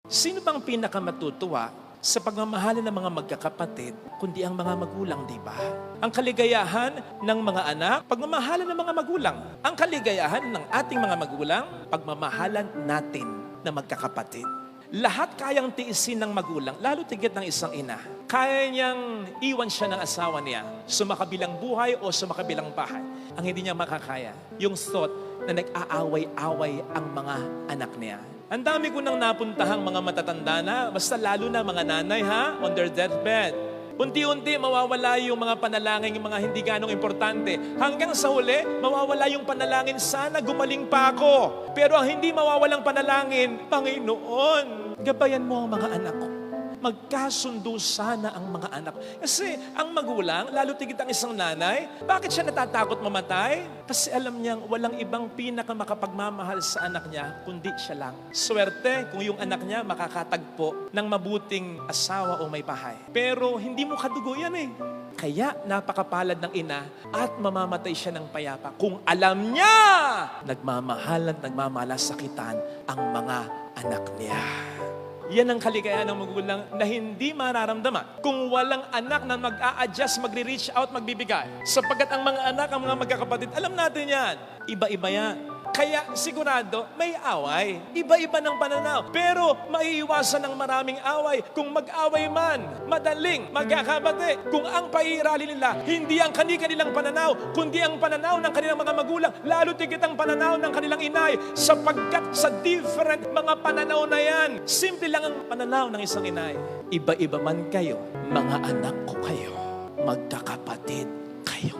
Sino bang pinakamatutuwa sa pagmamahalan ng mga magkakapatid, kundi ang mga magulang, di ba? Ang kaligayahan ng mga anak, pagmamahalan ng mga magulang. Ang kaligayahan ng ating mga magulang, pagmamahalan natin na magkakapatid. Lahat kayang tiisin ng magulang, lalo tigit ng isang ina. Kaya niyang iwan siya ng asawa niya, sumakabilang buhay o sumakabilang bahay. Ang hindi niya makakaya, yung thought na nag-aaway-away ang mga anak niya. Ang dami ko nang napuntahang mga matatanda na, basta lalo na mga nanay on their deathbed. Unti-unti mawawala yung mga panalangin, yung mga hindi ganong importante. Hanggang sa huli, mawawala yung panalangin, sana gumaling pa ako. Pero ang hindi mawawalang panalangin, Panginoon, gabayan mo ang mga anak ko. Magkasundo sana ang mga anak. Kasi ang magulang, lalo tigit ang isang nanay, bakit siya natatakot mamatay? Kasi alam niyang walang ibang pinakamakapagmamahal sa anak niya, kundi siya lang. Swerte kung yung anak niya makakatagpo ng mabuting asawa o may bahay. Pero hindi mo kadugo yan eh. Kaya napakapalad ng ina at mamamatay siya ng payapa kung alam niya nagmamahal at nagmamalasakitan ang mga anak niya. Yan ang kaligayahan ng magulang na hindi mararamdaman kung walang anak na mag-a-adjust, magre-reach out, magbibigay. Sapagkat ang mga anak, ang mga magkakapatid, alam natin yan. Iba-iba yan. Kaya sigurado, may away. Iba-iba ng pananaw. Pero maiiwasan ng maraming away. Kung mag-away man, madaling magkakabati. Kung ang pairali nila, hindi ang kanilang pananaw, kundi ang pananaw ng kanilang mga magulang, lalo tigit ang pananaw ng kanilang inay. Sapagkat sa different mga pananaw na yan, simple lang ang pananaw ng isang inay. Iba-iba man kayo, mga anak ko kayo, magkakapatid kayo.